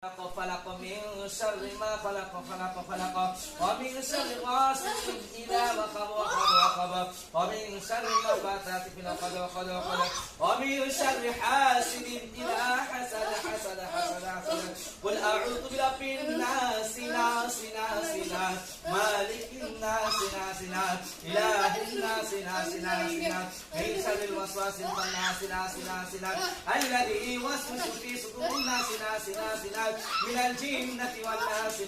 خلق من شر ما خلق ومن شر غاسق إذا وقب ومن شر النفاثات في العقد ومن شر حاسد إذا حسد قل أعوذ برب الناس ناس مالك الناس إله الناس من شر الوسواس الخناس الذي يوسوس في صدور الناس من الجنة والناس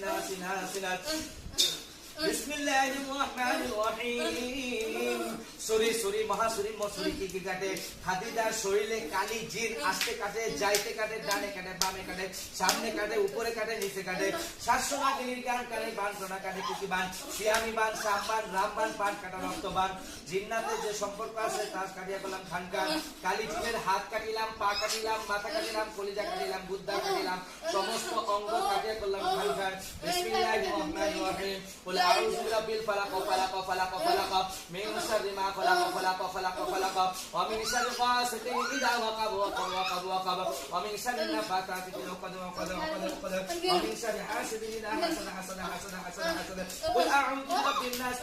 بسم الله الرحمن الرحيم sorry মহাসুরি মসুরি কি কাটে খাদিজার শরীরে কালি জিন আসতে কাটে যাইতে কাটে ডানে কাটে বামে কাটে সামনে কাটে উপরে কাটে নিচে কাটে শাশ্বনা গিরির গান কাটে বান সোনা কাটে কি বান সিয়ামি বান সামবান রামবান পান কাটা রক্তবান জিন্নাতের যে সম্পর্ক আছে তার কাটিয়া করলাম খানকান কালি জিনের হাত কাটিলাম পা কাটিলাম মাথা কাটিলাম কলিজা কাটিলাম বুদ্ধা কাটিলাম সমস্ত অঙ্গ কাটিয়া করলাম খানকান বিসমিল্লাহির রহমানির রহিম কুল আউযু বিরাব্বিল ফালাক মিন শাররি মা خلق ومن شر غاسق إذا وقب ومن شر النفاثات في العقد ومن شر حاسد إذا حسد قل أعوذ برب الناس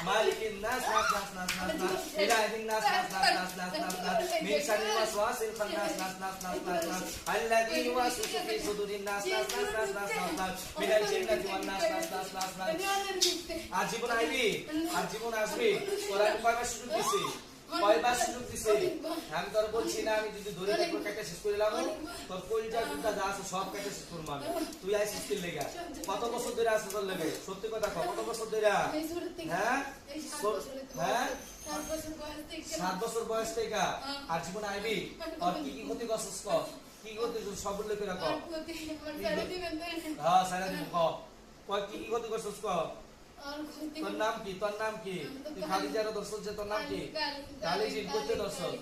مالك الناس إله الناس من شر الوسواس الخناس الذي يوسوس في صدور الناس من الجنة والناس আজীবন আইবি আজীবন আসবি তোরা কয়বার সুযোগ দিছি কয়বার সুযোগ দিছি আমি তোর বলছি না আমি যদি ধরে দেখবো কেটে শেষ করে দিলাম তোর কলিজা গুড়া যা আছে সব কেটে শেষ করব আমি তুই আইছিস কি লাগা কত বছর ধরে আসছিস তোর লাগে সত্যি কথা কও কত বছর ধরে হ্যাঁ 7 বছর বয়স থেকে আজীবন আইবি আর কি কি ক্ষতি করছিস ক কি ক্ষতি সব লোকে রাখো হ্যাঁ সারা দিন ক কয় কি কি ক্ষতি করছিস ক তোর নাম কি তুই খাদিজার দর্শক যে তোর নাম কি কালি জিন কইতে দর্শক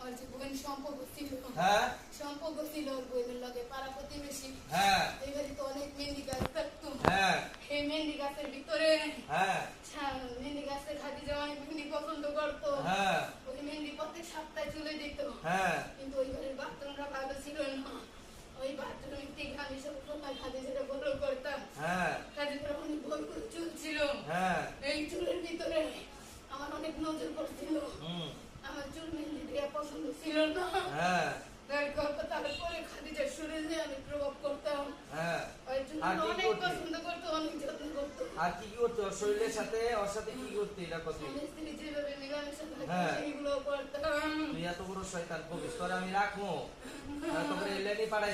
আর যে বোন সম্পর্ক ছিল হ্যাঁ সম্পর্ক ছিল ওর বোনের লগে পাড়া প্রতিবেশী হ্যাঁ এইবারে তো অনেক মেহেন্দি গাছ থাকতো হ্যাঁ এই মেহেন্দি গাছের ভিতরে হ্যাঁ মেহেন্দি গাছে খাদিজা অনেক মেহেন্দি পছন্দ করতো হ্যাঁ ওই মেহেন্দি প্রত্যেক সপ্তাহে চলে যেত হ্যাঁ কিন্তু ওই ঘরের বাথরুমটা ভালো ছিল না ওই বাথরুমে থেকে আমি সব সময় খাদিজাকে বড় করতাম হ্যাঁ খাদিজার অনেক বড় করে চুল ছিল হ্যাঁ এই চুলের ভিতরে আমার অনেক নজর পড়ছিল আমার চুল মেহেন্দি দেয়া পছন্দ ছিল না হ্যাঁ তারপরে খাদিজার শরীরে আমি প্রভাব করতাম হ্যাঁ ওই জন্য অনেক পছন্দ করতো অনেক যত্ন করতো আর কি করতো শরীরের সাথে ওর সাথে কি করতে এটা কত স্ত্রী যেভাবে মিলামেশা করে সেগুলো করতাম তুই এত বড় শয়তান বকিস তোরে আমি রাখবো তারপরে এলেনি পাড়াই